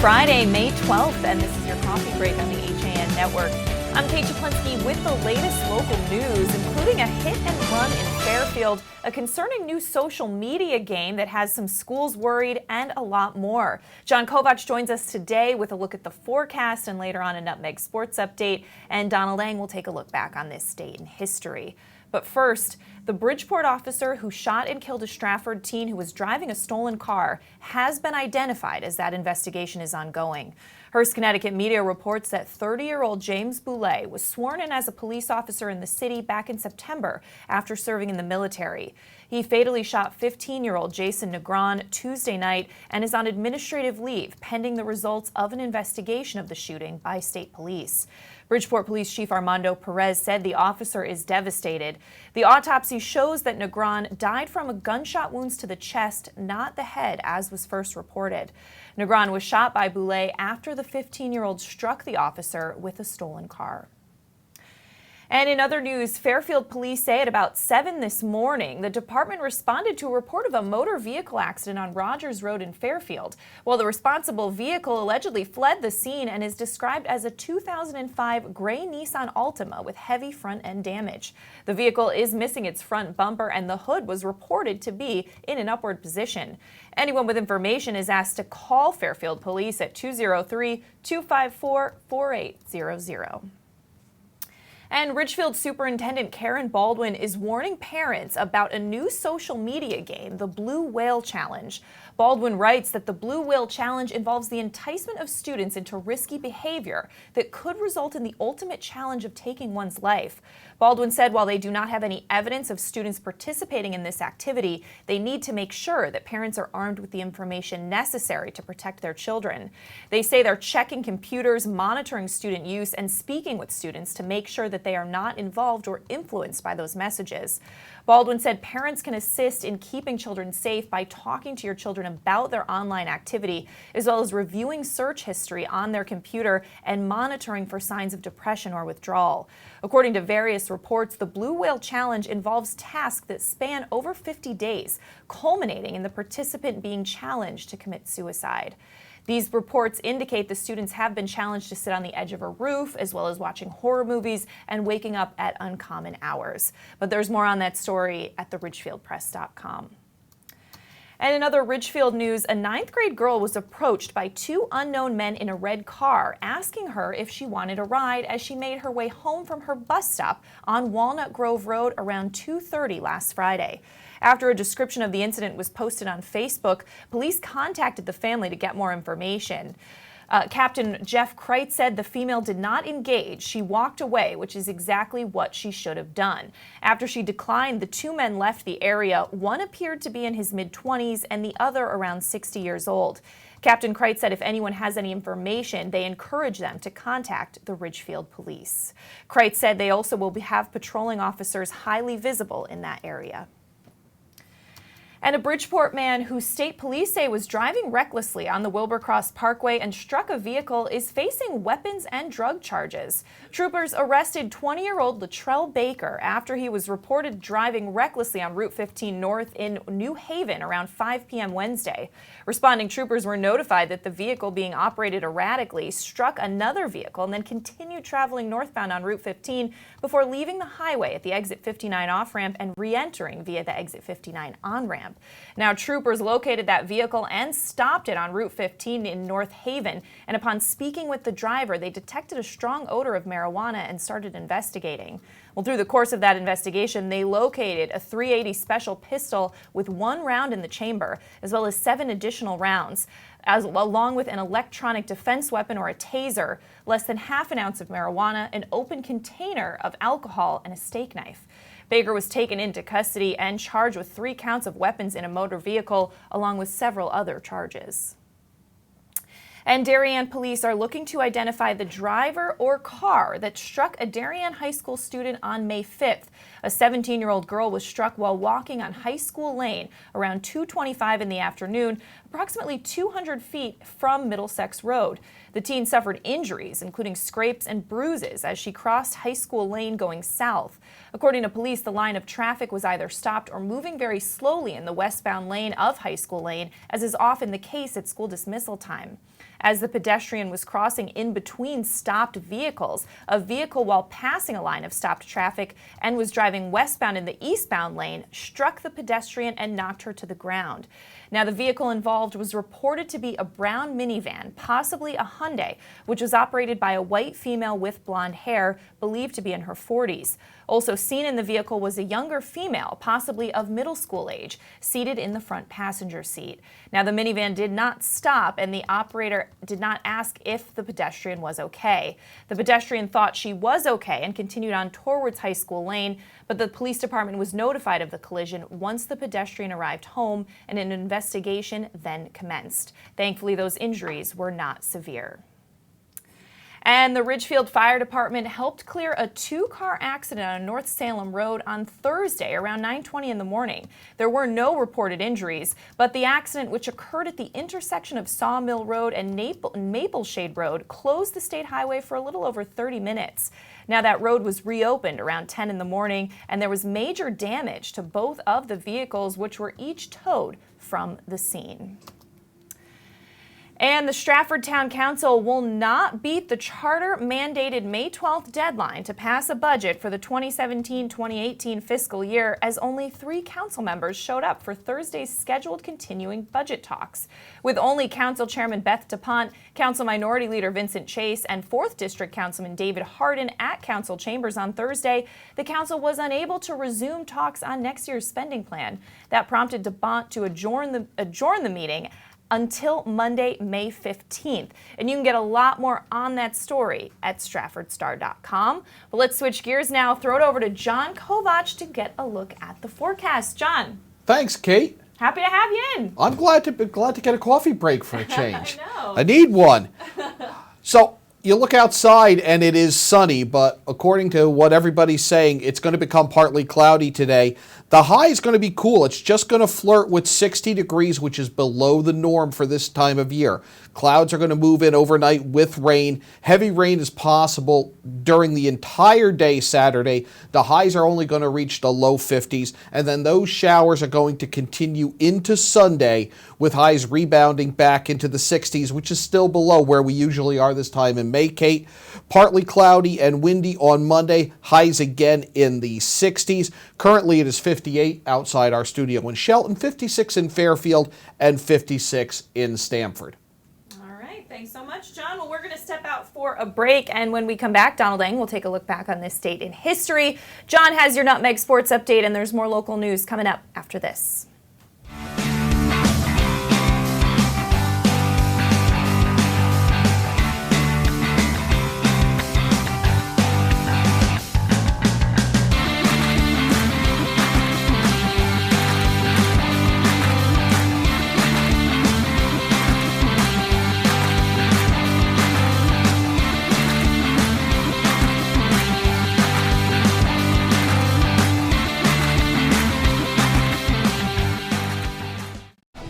Friday, May 12th, and this is your coffee break on the HAN Network. I'm Kate Czaplinski with the latest local news, including a hit and run in Fairfield, a concerning new social media game that has some schools worried, and a lot more. John Kovacs joins us today with a look at the forecast and later on a Nutmeg sports update, and Donna Lang will take a look back on this date in history. But first, the Bridgeport officer who shot and killed a Stratford teen who was driving a stolen car has been identified as that investigation is ongoing. Hearst, Connecticut media reports that 30-year-old James Boulay was sworn in as a police officer in the city back in September after serving in the military. He fatally shot 15-year-old Jason Negron Tuesday night and is on administrative leave pending the results of an investigation of the shooting by state police. Bridgeport Police Chief Armando Perez said the officer is devastated. The autopsy shows that Negron died from gunshot wounds to the chest, not the head, as was first reported. Negron was shot by Boulay after the 15-year-old struck the officer with a stolen car. And in other news, Fairfield police say at about 7 this morning, the department responded to a report of a motor vehicle accident on Rogers Road in Fairfield. Well, the responsible vehicle allegedly fled the scene and is described as a 2005 gray Nissan Altima with heavy front end damage. The vehicle is missing its front bumper and the hood was reported to be in an upward position. Anyone with information is asked to call Fairfield Police at 203-254-4800. And Ridgefield Superintendent Karen Baldwin is warning parents about a new social media game, the Blue Whale Challenge. Baldwin writes that the Blue Whale Challenge involves the enticement of students into risky behavior that could result in the ultimate challenge of taking one's life. Baldwin said while they do not have any evidence of students participating in this activity, they need to make sure that parents are armed with the information necessary to protect their children. They say they're checking computers, monitoring student use, and speaking with students to make sure that they are not involved or influenced by those messages. Baldwin said parents can assist in keeping children safe by talking to your children about their online activity, as well as reviewing search history on their computer and monitoring for signs of depression or withdrawal. According to various reports, the Blue Whale Challenge involves tasks that span over 50 days, culminating in the participant being challenged to commit suicide. These reports indicate the students have been challenged to sit on the edge of a roof, as well as watching horror movies and waking up at uncommon hours. But there's more on that story at theridgefieldpress.com. And in other Ridgefield news, a 9th grade girl was approached by 2 unknown men in a red car, asking her if she wanted a ride as she made her way home from her bus stop on Walnut Grove Road around 2:30 last Friday. After a description of the incident was posted on Facebook, police contacted the family to get more information. Captain Jeff Kreitz said the female did not engage. She walked away, which is exactly what she should have done. After she declined, the 2 men left the area. One appeared to be in his mid-20s and the other around 60 years old. Captain Kreitz said if anyone has any information, they encourage them to contact the Ridgefield police. Kreitz said they also will have patrolling officers highly visible in that area. And a Bridgeport man who state police say was driving recklessly on the Wilburcross Parkway and struck a vehicle is facing weapons and drug charges. Troopers arrested 20-year-old Latrell Baker after he was reported driving recklessly on Route 15 North in New Haven around 5 p.m. Wednesday. Responding troopers were notified that the vehicle being operated erratically struck another vehicle and then continued traveling northbound on Route 15 before leaving the highway at the exit 59 off-ramp and re-entering via the exit 59 on-ramp. Now, troopers located that vehicle and stopped it on Route 15 in North Haven, and upon speaking with the driver, they detected a strong odor of marijuana and started investigating. Well, through the course of that investigation, they located a .380 special pistol with 1 round in the chamber, as well as 7 additional rounds, along with an electronic defense weapon or a taser, less than half an ounce of marijuana, an open container of alcohol, and a steak knife. Baker was taken into custody and charged with 3 counts of weapons in a motor vehicle, along with several other charges. And Darien police are looking to identify the driver or car that struck a Darien High School student on May 5th. A 17-year-old girl was struck while walking on High School Lane around 2:25 in the afternoon, approximately 200 feet from Middlesex Road. The teen suffered injuries, including scrapes and bruises, as she crossed High School Lane going south. According to police, the line of traffic was either stopped or moving very slowly in the westbound lane of High School Lane, as is often the case at school dismissal time. as the pedestrian was crossing in between stopped vehicles. A vehicle, while passing a line of stopped traffic and was driving westbound in the eastbound lane, struck the pedestrian and knocked her to the ground. Now, the vehicle involved was reported to be a brown minivan, possibly a Hyundai, which was operated by a white female with blonde hair, believed to be in her 40s. Also seen in the vehicle was a younger female, possibly of middle school age, seated in the front passenger seat. Now, the minivan did not stop, and the operator did not ask if the pedestrian was okay. The pedestrian thought she was okay and continued on towards High School Lane, but the police department was notified of the collision once the pedestrian arrived home, and an investigation then commenced. Thankfully, those injuries were not severe. And the Ridgefield Fire Department helped clear a two-car accident on North Salem Road on Thursday around 9:20 in the morning. There were no reported injuries, but the accident, which occurred at the intersection of Sawmill Road and Mapleshade Road, closed the state highway for a little over 30 minutes. Now, that road was reopened around 10 in the morning, and there was major damage to both of the vehicles, which were each towed from the scene. And the Stratford Town Council will not beat the charter-mandated May 12th deadline to pass a budget for the 2017-2018 fiscal year, as only 3 council members showed up for Thursday's scheduled continuing budget talks. With only Council Chairman Beth DuPont, Council Minority Leader Vincent Chase, and 4th District Councilman David Hardin at Council chambers on Thursday, the council was unable to resume talks on next year's spending plan. That prompted DuPont to adjourn the meeting until Monday, May 15th. And you can get a lot more on that story at stratfordstar.com. But let's switch gears now, throw it over to John Kovach to get a look at the forecast. John. Thanks, Kate. Happy to have you in. I'm glad to get a coffee break for a change. I know. I need one. So you look outside and it is sunny, but according to what everybody's saying, it's going to become partly cloudy today. The high is going to be cool. It's just going to flirt with 60 degrees, which is below the norm for this time of year. Clouds are going to move in overnight with rain. Heavy rain is possible during the entire day Saturday. The highs are only going to reach the low 50s, and then those showers are going to continue into Sunday with highs rebounding back into the 60s, which is still below where we usually are this time in May, Kate. Partly cloudy and windy on Monday. Highs again in the 60s. Currently it is 58 outside our studio in Shelton, 56 in Fairfield, and 56 in Stamford. Thanks so much, John. Well, we're going to step out for a break, and when we come back, Donald Eng will take a look back on this date in history. John has your Nutmeg Sports Update, and there's more local news coming up after this.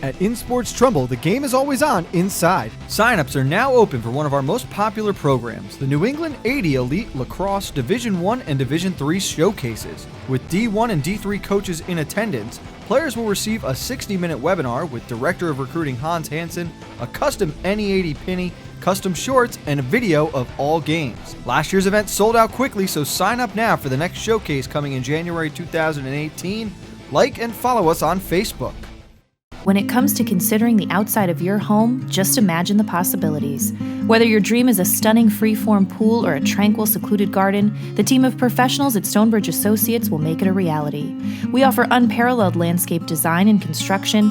At In Sports Trumbull, the game is always on inside. Sign-ups are now open for one of our most popular programs, the New England 80 Elite Lacrosse Division I and Division III Showcases. With D1 and D3 coaches in attendance, players will receive a 60-minute webinar with Director of Recruiting Hans Hansen, a custom NE80 penny, custom shorts, and a video of all games. Last year's event sold out quickly, so sign up now for the next showcase coming in January 2018. Like and follow us on Facebook. When it comes to considering the outside of your home, just imagine the possibilities. Whether your dream is a stunning free-form pool or a tranquil, secluded garden, the team of professionals at Stonebridge Associates will make it a reality. We offer unparalleled landscape design and construction,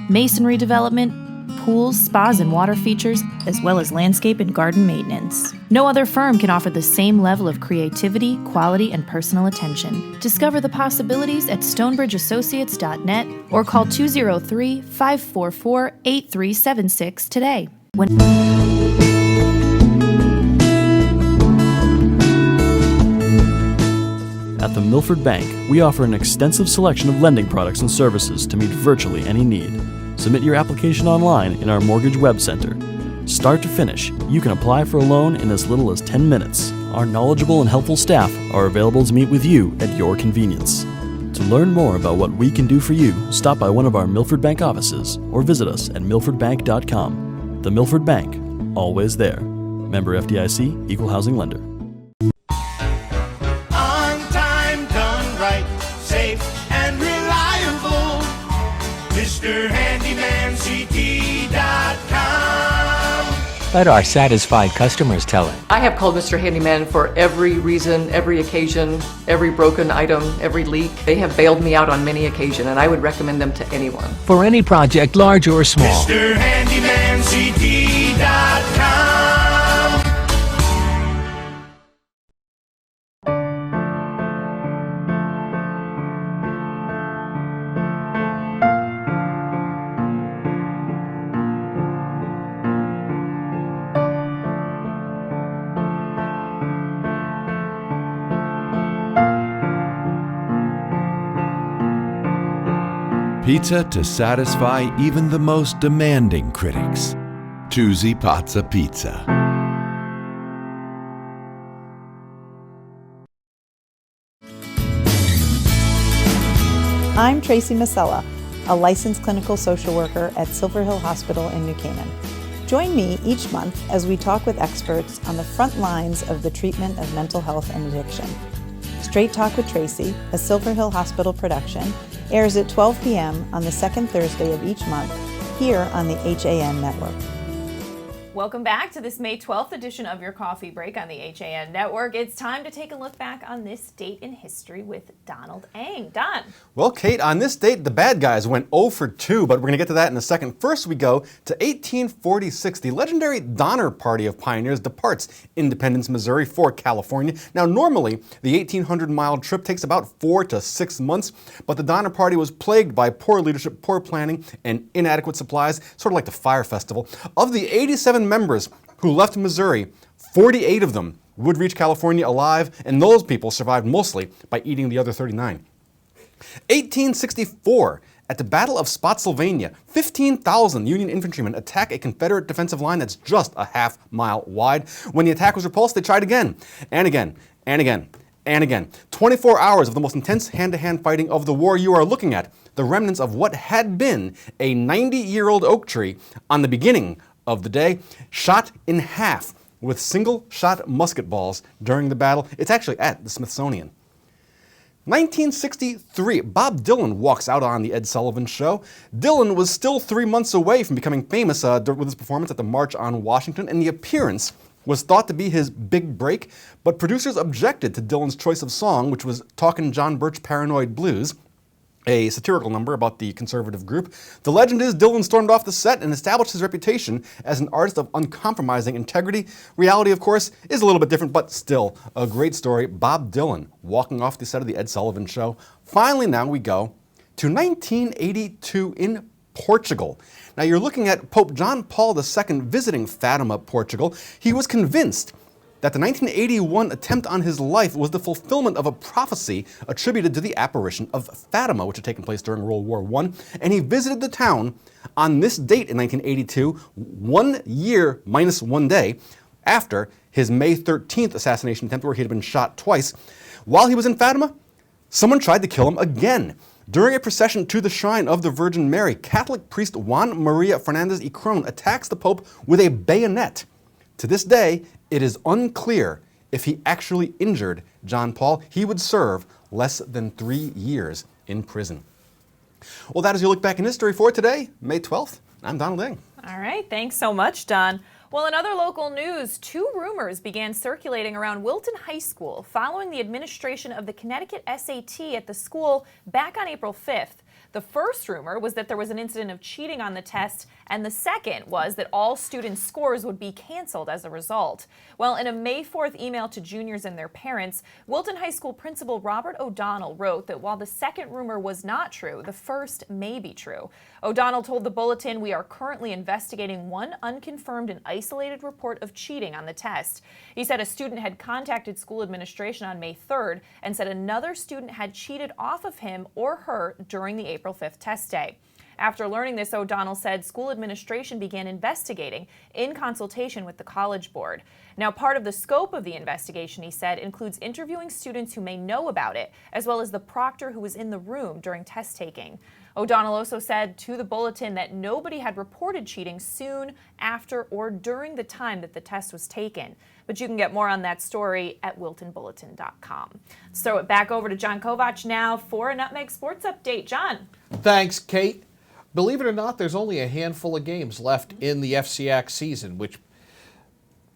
masonry development, pools, spas, and water features, as well as landscape and garden maintenance. No other firm can offer the same level of creativity, quality, and personal attention. Discover the possibilities at stonebridgeassociates.net or call 203-544-8376 today. At the Milford Bank, we offer an extensive selection of lending products and services to meet virtually any need. Submit your application online in our Mortgage Web Center. Start to finish, you can apply for a loan in as little as 10 minutes. Our knowledgeable and helpful staff are available to meet with you at your convenience. To learn more about what we can do for you, stop by one of our Milford Bank offices or visit us at milfordbank.com. The Milford Bank, always there. Member FDIC, Equal Housing Lender. On time, done right, safe and reliable. MrHandymanCT.com. Let our satisfied customers tell it. I have called Mr. Handyman for every reason, every occasion, every broken item, every leak. They have bailed me out on many occasions, and I would recommend them to anyone. For any project, large or small. MrHandymanCT.com. Pizza to satisfy even the most demanding critics. Tuesday Pazza Pizza. I'm Tracy Masella, a licensed clinical social worker at Silver Hill Hospital in New Canaan. Join me each month as we talk with experts on the front lines of the treatment of mental health and addiction. Straight Talk with Tracy, a Silver Hill Hospital production, airs at 12 p.m. on the second Thursday of each month here on the HAN network. Welcome back to this May 12th edition of your Coffee Break on the HAN Network. It's time to take a look back on this date in history with Donald Eng. Don. Well, Kate, on this date, the bad guys went 0 for 2, but we're going to get to that in a second. First, we go to 1846. The legendary Donner Party of Pioneers departs Independence, Missouri for California. Now, normally, the 1,800-mile trip takes about 4 to 6 months, but the Donner Party was plagued by poor leadership, poor planning, and inadequate supplies, sort of like the Fire Festival. Of the 87 members who left Missouri, 48 of them would reach California alive, and those people survived mostly by eating the other 39. 1864, at the Battle of Spotsylvania, 15,000 Union infantrymen attack a Confederate defensive line that's just a half-mile wide. When the attack was repulsed, they tried again, and again, and again, and again. 24 hours of the most intense hand-to-hand fighting of the war. You are looking at the remnants of what had been a 90-year-old oak tree on the beginning of the day, shot in half with single-shot musket balls during the battle. It's actually at the Smithsonian. 1963, Bob Dylan walks out on the Ed Sullivan Show. Dylan was still 3 months away from becoming famous with his performance at the March on Washington, and the appearance was thought to be his big break, but producers objected to Dylan's choice of song, which was Talkin' John Birch Paranoid Blues, a satirical number about the conservative group. The legend is Dylan stormed off the set and established his reputation as an artist of uncompromising integrity. Reality, of course, is a little bit different, but still a great story. Bob Dylan walking off the set of the Ed Sullivan Show. Finally, now we go to 1982 in Portugal. Now you're looking at Pope John Paul II visiting Fatima, Portugal. He was convinced that the 1981 attempt on his life was the fulfillment of a prophecy attributed to the apparition of Fatima, which had taken place during World War I, and he visited the town on this date in 1982, 1 year minus 1 day, after his May 13th assassination attempt where he had been shot twice. While he was in Fatima, someone tried to kill him again. During a procession to the shrine of the Virgin Mary, Catholic priest Juan Maria Fernandez y Cron attacks the Pope with a bayonet. To this day, it is unclear if he actually injured John Paul. He would serve less than 3 years in prison. Well, that is your look back in history for today, May 12th. I'm Donald Eng. All right, thanks so much, Don. Well, in other local news, 2 rumors began circulating around Wilton High School following the administration of the Connecticut SAT at the school back on April 5th. The first rumor was that there was an incident of cheating on the test, and the second was that all students' scores would be canceled as a result. Well, in a May 4th email to juniors and their parents, Wilton High School principal Robert O'Donnell wrote that while the second rumor was not true, the first may be true. O'Donnell told the Bulletin, "We are currently investigating one unconfirmed and isolated report of cheating on the test." He said a student had contacted school administration on May 3rd and said another student had cheated off of him or her during the April 5th test day. After learning this, O'Donnell said school administration began investigating in consultation with the College Board. Now, part of the scope of the investigation, he said, includes interviewing students who may know about it, as well as the proctor who was in the room during test taking. O'Donnell also said to the Bulletin that nobody had reported cheating soon after or during the time that the test was taken. But you can get more on that story at wiltonbulletin.com. Let's throw it back over to John Kovach now for a Nutmeg Sports Update. John. Thanks, Kate. Believe it or not, there's only a handful of games left in the FCAC season, which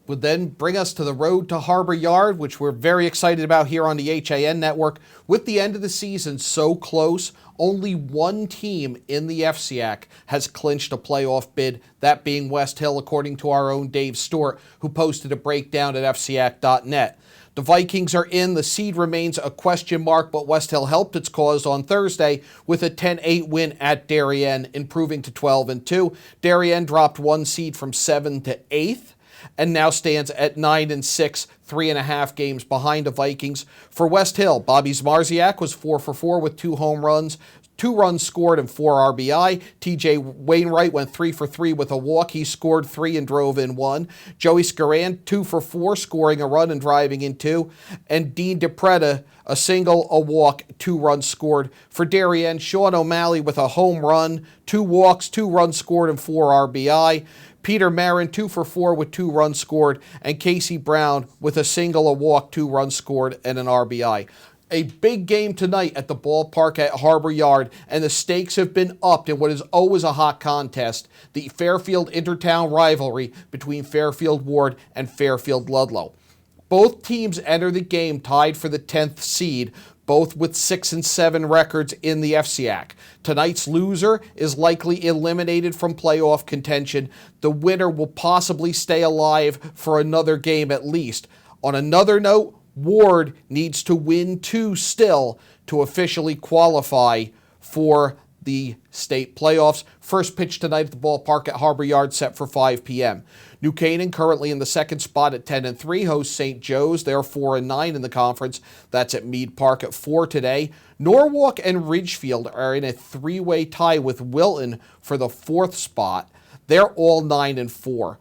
would then bring us to the road to Harbor Yard, which we're very excited about here on the HAN network. With the end of the season so close, only one team in the FCAC has clinched a playoff bid, that being West Hill, according to our own Dave Stewart, who posted a breakdown at fcac.net. The Vikings are in. The seed remains a question mark, but West Hill helped its cause on Thursday with a 10-8 win at Darien, improving to 12-2. Darien dropped one seed from 7th to 8th. And now stands at 9-6, 3.5 games behind the Vikings. For West Hill, Bobby Zmarziak was 4 for 4 with 2 home runs, 2 runs scored and 4 RBI. TJ Wainwright went 3 for 3 with a walk. He scored 3 and drove in 1. Joey Scaran, 2 for 4, scoring a run and driving in 2. And Dean DePreda, a single, a walk, 2 runs scored. For Darien, Sean O'Malley with a home run, 2 walks, 2 runs scored and 4 RBI. Peter Marin, 2 for 4 with 2 runs scored, and Casey Brown with a single, a walk, 2 runs scored, and an RBI. A big game tonight at the ballpark at Harbor Yard, and the stakes have been upped in what is always a hot contest, the Fairfield Intertown rivalry between Fairfield Ward and Fairfield Ludlow. Both teams enter the game tied for the 10th seed, both with 6-7 records in the FCAC. Tonight's loser is likely eliminated from playoff contention. The winner will possibly stay alive for another game at least. On another note, Ward needs to win 2 still to officially qualify for the state playoffs. First pitch tonight at the ballpark at Harbor Yard set for 5 p.m. New Canaan currently in the second spot at 10-3, hosts St. Joe's. They're 4-9 in the conference. That's at Meade Park at 4 today. Norwalk and Ridgefield are in a 3-way tie with Wilton for the 4th spot. They're all 9-4.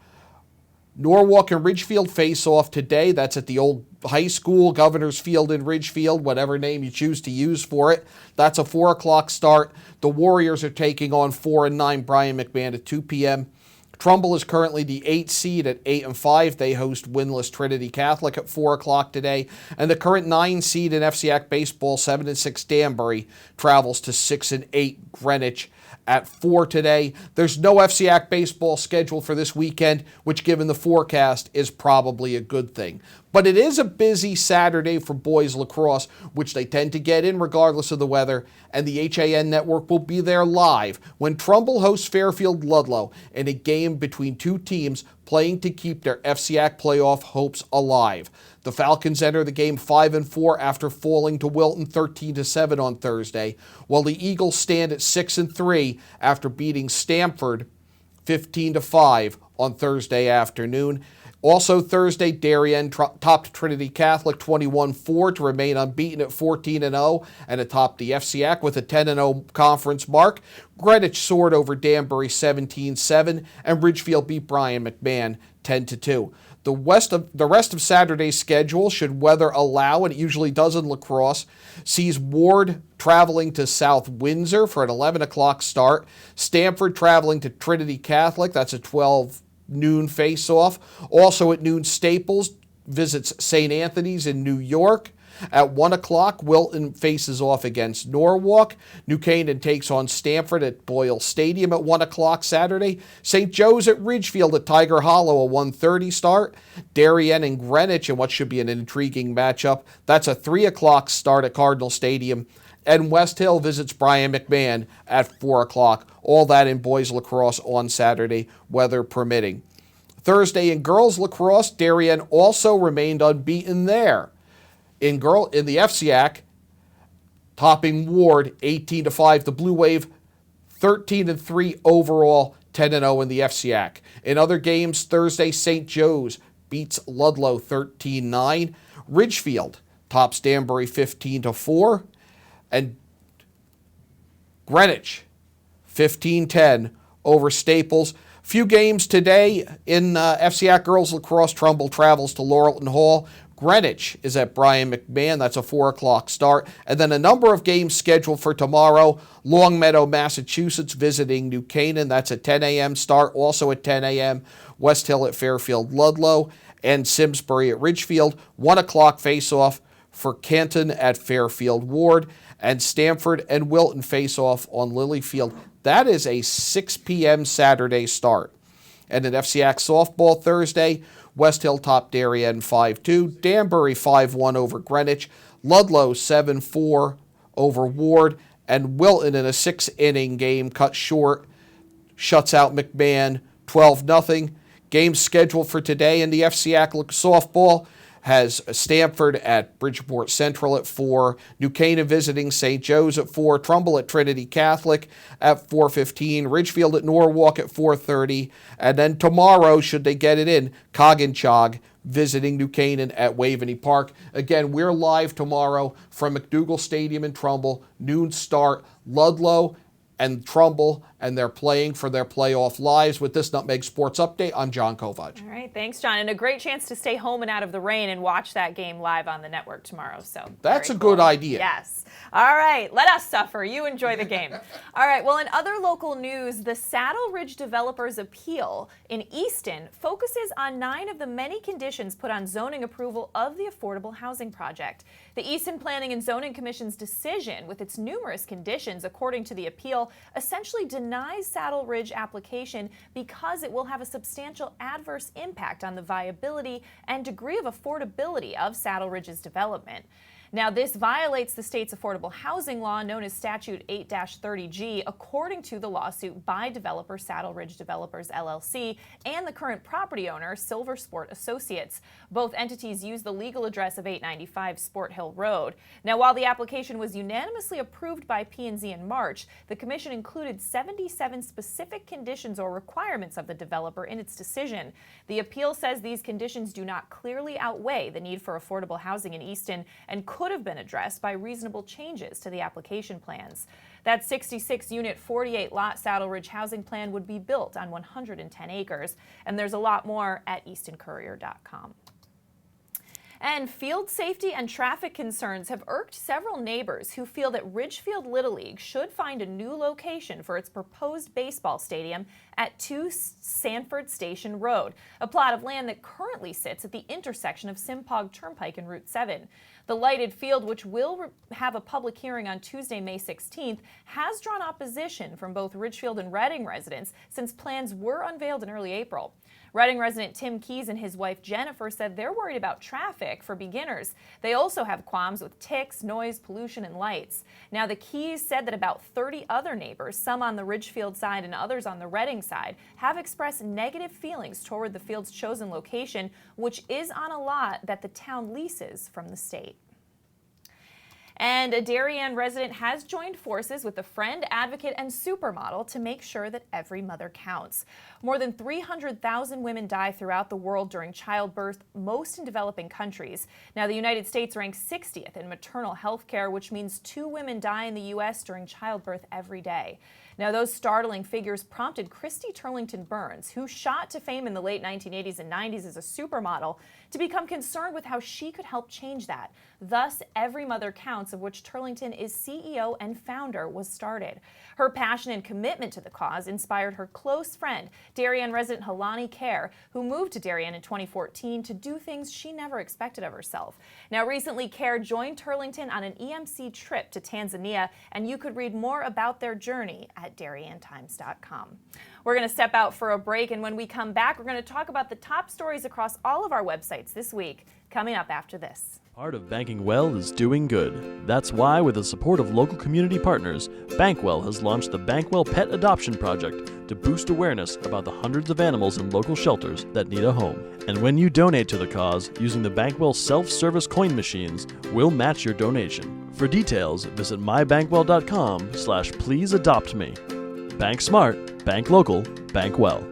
Norwalk and Ridgefield face off today. That's at the old high school, Governor's Field in Ridgefield, whatever name you choose to use for it. That's a 4 o'clock start. The Warriors are taking on 4-9 Brian McMahon at 2 p.m. Trumbull is currently the 8th seed at 8-5. They host winless Trinity Catholic at 4 o'clock today. And the current 9 seed in FCAC baseball, 7-6 Danbury, travels to 6-8 Greenwich at 4 today. There's no FCAC baseball scheduled for this weekend, which given the forecast is probably a good thing. But it is a busy Saturday for boys lacrosse, which they tend to get in regardless of the weather, and the HAN network will be there live when Trumbull hosts Fairfield Ludlow in a game between 2 teams playing to keep their FCAC playoff hopes alive. The Falcons enter the game 5-4 after falling to Wilton 13-7 on Thursday, while the Eagles stand at 6-3 after beating Stamford 15-5 on Thursday afternoon. Also Thursday, Darien topped Trinity Catholic 21-4 to remain unbeaten at 14-0 and atop the FCAC with a 10-0 conference mark. Greenwich soared over Danbury 17-7, and Ridgefield beat Brian McMahon 10-2. The rest of Saturday's schedule, should weather allow, and it usually does in lacrosse, sees Ward traveling to South Windsor for an 11 o'clock start. Stamford traveling to Trinity Catholic, that's a 12 noon face-off. Also at noon, Staples visits St. Anthony's in New York. At 1 o'clock, Wilton faces off against Norwalk. New Canaan takes on Stamford at Boyle Stadium at 1 o'clock Saturday. St. Joe's at Ridgefield at Tiger Hollow, a 1:30 start. Darien and Greenwich in what should be an intriguing matchup. That's a 3 o'clock start at Cardinal Stadium. And West Hill visits Brian McMahon at 4 o'clock. All that in boys lacrosse on Saturday, weather permitting. Thursday in girls lacrosse, Darien also remained unbeaten there. In the FCAC, topping Ward 18-5. The Blue Wave 13-3 overall, 10-0 in the FCAC. In other games, Thursday, St. Joe's beats Ludlow 13-9. Ridgefield tops Danbury 15-4. And Greenwich 15-10 over Staples. Few games today in FCAC girls lacrosse. Trumbull travels to Laurelton Hall. Greenwich is at Brian McMahon. That's a 4 o'clock start. And then a number of games scheduled for tomorrow. Longmeadow, Massachusetts, visiting New Canaan. That's a 10 a.m. start. Also at 10 a.m., West Hill at Fairfield Ludlow, and Simsbury at Ridgefield. 1 o'clock face-off for Canton at Fairfield Ward. And Stamford and Wilton face-off on Lilyfield. That is a 6 p.m. Saturday start. And in FCAC softball Thursday, West Hill topped Darien 5-2, Danbury 5-1 over Greenwich, Ludlow 7-4 over Ward, and Wilton in a 6-inning game cut short shuts out McMahon 12-0. Games scheduled for today in the FCAC softball has Stamford at Bridgeport Central at 4, New Canaan visiting St. Joe's at 4, Trumbull at Trinity Catholic at 4:15, Ridgefield at Norwalk at 4:30, and then tomorrow, should they get it in, Coggins visiting New Canaan at Waveney Park. Again, we're live tomorrow from McDougall Stadium in Trumbull, noon start, Ludlow and Trumbull, and they're playing for their playoff lives. With this Nutmeg Sports Update, I'm John Kovac. All right, thanks, John. And a great chance to stay home and out of the rain and watch that game live on the network tomorrow. So that's a good idea. Yes. All right, let us suffer. You enjoy the game. All right, well, in other local news, the Saddle Ridge Developers Appeal in Easton focuses on 9 of the many conditions put on zoning approval of the affordable housing project. The Easton Planning and Zoning Commission's decision, with its numerous conditions, according to the appeal, essentially denies Saddle Ridge application because it will have a substantial adverse impact on the viability and degree of affordability of Saddle Ridge's development. Now, this violates the state's affordable housing law known as Statute 8-30G, according to the lawsuit by developer Saddle Ridge Developers, LLC, and the current property owner, Silver Sport Associates. Both entities use the legal address of 895 Sport Hill Road. Now, while the application was unanimously approved by P&Z in March, the commission included 77 specific conditions or requirements of the developer in its decision. The appeal says these conditions do not clearly outweigh the need for affordable housing in Easton and could have been addressed by reasonable changes to the application plans. That 66-unit, 48-lot Saddle Ridge housing plan would be built on 110 acres, and there's a lot more at eastoncourier.com. And field safety and traffic concerns have irked several neighbors who feel that Ridgefield Little League should find a new location for its proposed baseball stadium at 2 Sanford Station Road, a plot of land that currently sits at the intersection of Simpog Turnpike and Route 7. The lighted field, which will have a public hearing on Tuesday, May 16th, has drawn opposition from both Ridgefield and Reading residents since plans were unveiled in early April. Reading resident Tim Keys and his wife Jennifer said they're worried about traffic for beginners. They also have qualms with ticks, noise, pollution, and lights. Now, the Keys said that about 30 other neighbors, some on the Ridgefield side and others on the Reading side, have expressed negative feelings toward the field's chosen location, which is on a lot that the town leases from the state. And a Darien resident has joined forces with a friend, advocate, and supermodel to make sure that every mother counts. More than 300,000 women die throughout the world during childbirth, most in developing countries. Now, the United States ranks 60th in maternal health care, which means 2 women die in the U.S. during childbirth every day. Now, those startling figures prompted Christy Turlington Burns, who shot to fame in the late 1980s and 90s as a supermodel, to become concerned with how she could help change that. Thus, Every Mother Counts, of which Turlington is CEO and founder, was started. Her passion and commitment to the cause inspired her close friend, Darien resident Helani Kerr, who moved to Darien in 2014 to do things she never expected of herself. Now, recently, Kerr joined Turlington on an EMC trip to Tanzania, and you could read more about their journey at DarienTimes.com. We're going to step out for a break, and when we come back, we're going to talk about the top stories across all of our websites this week, coming up after this. Part of banking well is doing good. That's why, with the support of local community partners, Bankwell has launched the Bankwell Pet Adoption Project to boost awareness about the hundreds of animals in local shelters that need a home. And when you donate to the cause using the Bankwell self-service coin machines, we'll match your donation. For details, visit mybankwell.com/pleaseadoptme. Bank smart, bank local, bank well.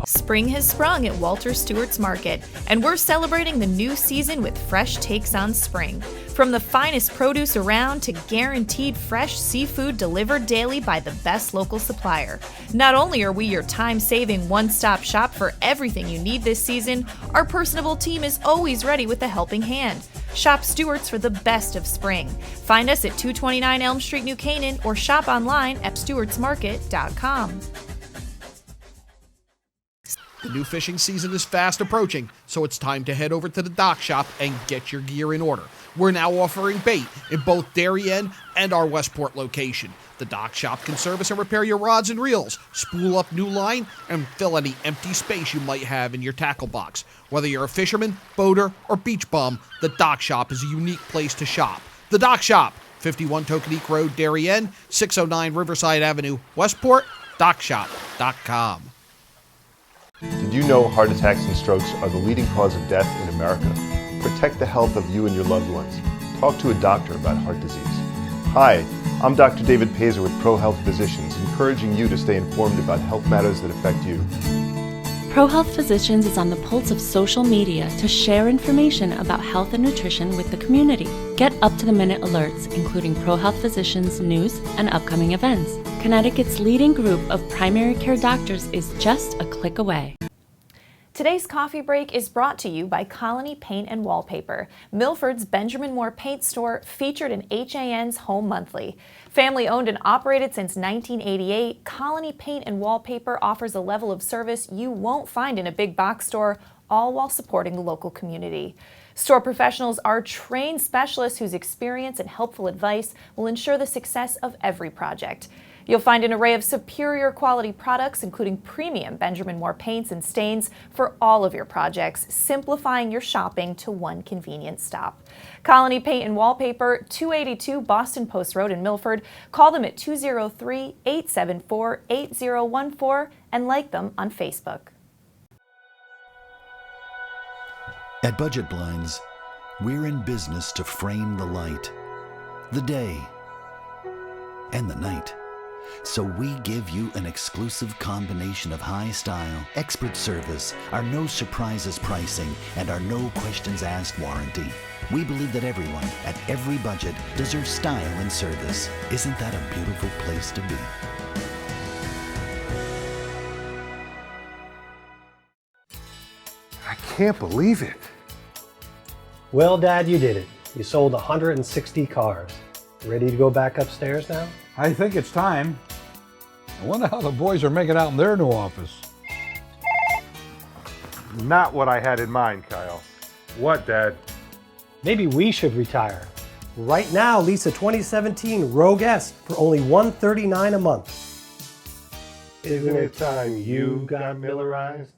Spring has sprung at Walter Stewart's Market, and we're celebrating the new season with fresh takes on spring. From the finest produce around to guaranteed fresh seafood delivered daily by the best local supplier. Not only are we your time-saving one-stop shop for everything you need this season, our personable team is always ready with a helping hand. Shop Stewart's for the best of spring. Find us at 229 Elm Street, New Canaan, or shop online at stewartsmarket.com. The new fishing season is fast approaching, so it's time to head over to the dock shop and get your gear in order. We're now offering bait in both Darien and our Westport location. The dock shop can service and repair your rods and reels, spool up new line, and fill any empty space you might have in your tackle box. Whether you're a fisherman, boater, or beach bum, the dock shop is a unique place to shop. The dock shop, 51 Tokenique Road, Darien, 609 Riverside Avenue, Westport, dockshop.com. Did you know heart attacks and strokes are the leading cause of death in America? Protect the health of you and your loved ones. Talk to a doctor about heart disease. Hi, I'm Dr. David Pazer with ProHealth Physicians, encouraging you to stay informed about health matters that affect you. ProHealth Physicians is on the pulse of social media to share information about health and nutrition with the community. Get up-to-the-minute alerts, including ProHealth Physicians' news and upcoming events. Connecticut's leading group of primary care doctors is just a click away. Today's coffee break is brought to you by Colony Paint and Wallpaper, Milford's Benjamin Moore paint store featured in HAN's Home Monthly. Family owned and operated since 1988, Colony Paint and Wallpaper offers a level of service you won't find in a big box store, all while supporting the local community. Store professionals are trained specialists whose experience and helpful advice will ensure the success of every project. You'll find an array of superior quality products, including premium Benjamin Moore paints and stains for all of your projects, simplifying your shopping to one convenient stop. Colony Paint and Wallpaper, 282 Boston Post Road in Milford. Call them at 203-874-8014 and like them on Facebook. At Budget Blinds, we're in business to frame the light, the day, and the night. So we give you an exclusive combination of high style, expert service, our no surprises pricing, and our no questions asked warranty. We believe that everyone, at every budget, deserves style and service. Isn't that a beautiful place to be? I can't believe it. Well, Dad, you did it. You sold 160 cars. Ready to go back upstairs now? I think it's time. I wonder how the boys are making out in their new office. Not what I had in mind, Kyle. What, Dad? Maybe we should retire. Right now, lease a 2017 Rogue S for only $139 a month. Isn't it time you got Millerized?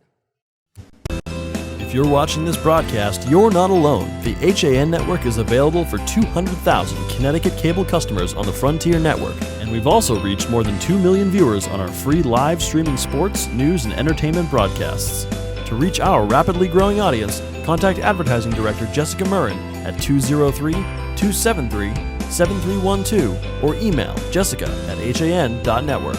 If you're watching this broadcast, you're not alone. The HAN network is available for 200,000 Connecticut cable customers on the Frontier network, and we've also reached more than 2 million viewers on our free live streaming sports, news, and entertainment broadcasts. To reach our rapidly growing audience, contact Advertising Director Jessica Murrin at 203-273-7312 or email jessica@han.network.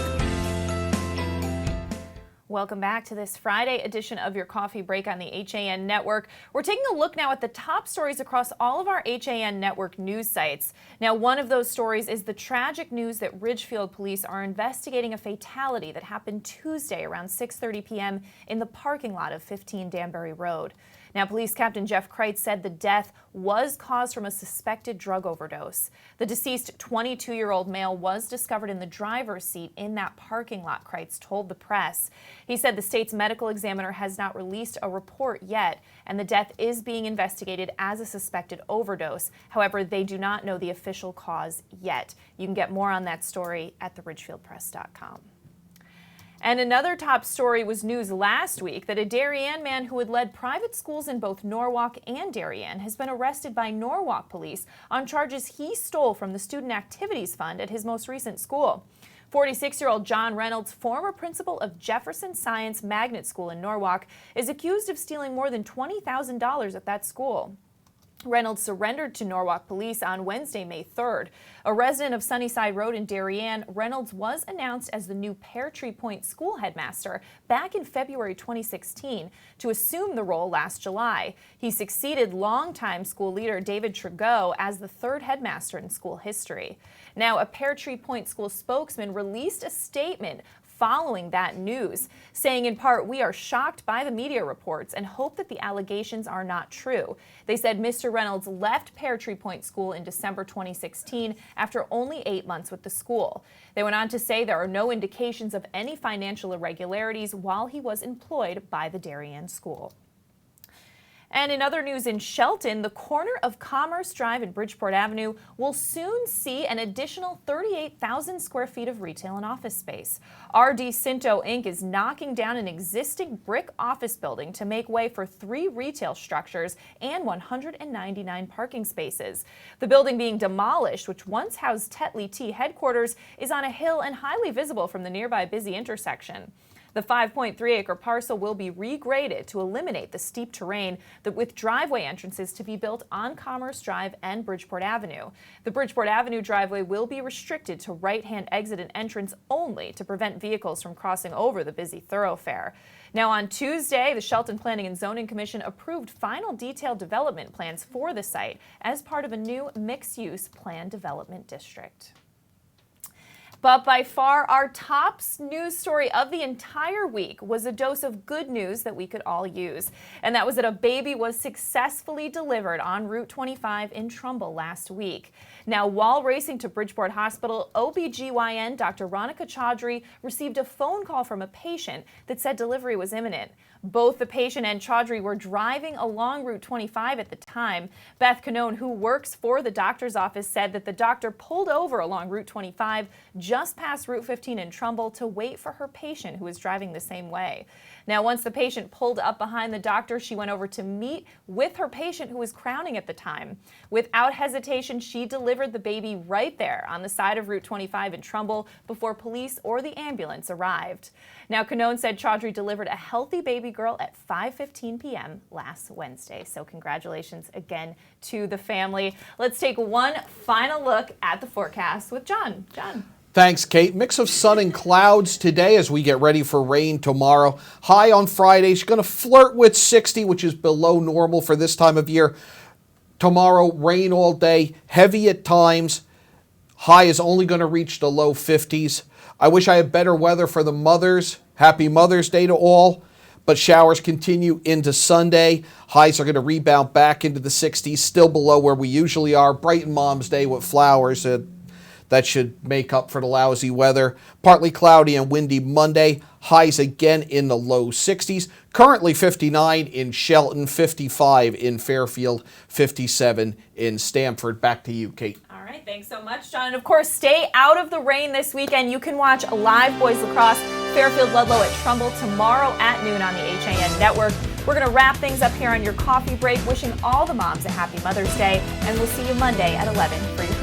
Welcome back to this Friday edition of your Coffee Break on the HAN Network. We're taking a look now at the top stories across all of our HAN Network news sites. Now, one of those stories is the tragic news that Ridgefield police are investigating a fatality that happened Tuesday around 6:30 p.m. in the parking lot of 15 Danbury Road. Now, Police Captain Jeff Kreitz said the death was caused from a suspected drug overdose. The deceased 22-year-old male was discovered in the driver's seat in that parking lot, Kreitz told the press. He said the state's medical examiner has not released a report yet, and the death is being investigated as a suspected overdose. However, they do not know the official cause yet. You can get more on that story at theridgefieldpress.com. And another top story was news last week that a Darien man who had led private schools in both Norwalk and Darien has been arrested by Norwalk police on charges he stole from the Student Activities Fund at his most recent school. 46-year-old John Reynolds, former principal of Jefferson Science Magnet School in Norwalk, is accused of stealing more than $20,000 at that school. Reynolds surrendered to Norwalk police on Wednesday, May 3rd. A resident of Sunnyside Road in Darien, Reynolds was announced as the new Pear Tree Point school headmaster back in February 2016 to assume the role last July. He succeeded longtime school leader David Trigot as the third headmaster in school history. Now, a Pear Tree Point school spokesman released a statement following that news, saying in part, "We are shocked by the media reports and hope that the allegations are not true." They said Mr. Reynolds left Pear Tree Point School in December 2016 after only 8 months with the school. They went on to say there are no indications of any financial irregularities while he was employed by the Darien school. And in other news in Shelton, the corner of Commerce Drive and Bridgeport Avenue will soon see an additional 38,000 square feet of retail and office space. RD Cinto Inc. is knocking down an existing brick office building to make way for 3 retail structures and 199 parking spaces. The building being demolished, which once housed Tetley Tea headquarters, is on a hill and highly visible from the nearby busy intersection. The 5.3-acre parcel will be regraded to eliminate the steep terrain, with driveway entrances to be built on Commerce Drive and Bridgeport Avenue. The Bridgeport Avenue driveway will be restricted to right-hand exit and entrance only to prevent vehicles from crossing over the busy thoroughfare. Now, on Tuesday, the Shelton Planning and Zoning Commission approved final detailed development plans for the site as part of a new mixed-use plan development district. But by far, our top news story of the entire week was a dose of good news that we could all use. And that was that a baby was successfully delivered on Route 25 in Trumbull last week. Now, while racing to Bridgeport Hospital, OBGYN Dr. Ronika Chaudhry received a phone call from a patient that said delivery was imminent. Both the patient and Chaudhry were driving along Route 25 at the time. Beth Canone, who works for the doctor's office, said that the doctor pulled over along Route 25 just past Route 15 in Trumbull to wait for her patient who was driving the same way. Now, once the patient pulled up behind the doctor, she went over to meet with her patient who was crowning at the time. Without hesitation, she delivered the baby right there on the side of Route 25 in Trumbull before police or the ambulance arrived. Now, Canone said Chaudhry delivered a healthy baby girl at 5:15 p.m. last Wednesday. So congratulations again to the family. Let's take one final look at the forecast with John. John. Thanks, Kate. Mix of sun and clouds today as we get ready for rain tomorrow. High on Friday is going to flirt with 60, which is below normal for this time of year. Tomorrow, rain all day, heavy at times. High is only going to reach the low 50s. I wish I had better weather for the mothers. Happy Mother's Day to all. But showers continue into Sunday. Highs are going to rebound back into the 60s, still below where we usually are. Brighten Mom's Day with flowers. That should make up for the lousy weather. Partly cloudy and windy Monday. Highs again in the low 60s. Currently 59 in Shelton, 55 in Fairfield, 57 in Stamford. Back to you, Kate. All right, thanks so much, John. And of course, stay out of the rain this weekend. You can watch live boys lacrosse, Fairfield Ludlow at Trumbull tomorrow at noon on the HAN Network. We're going to wrap things up here on your coffee break, wishing all the moms a happy Mother's Day, and we'll see you Monday at 11 for your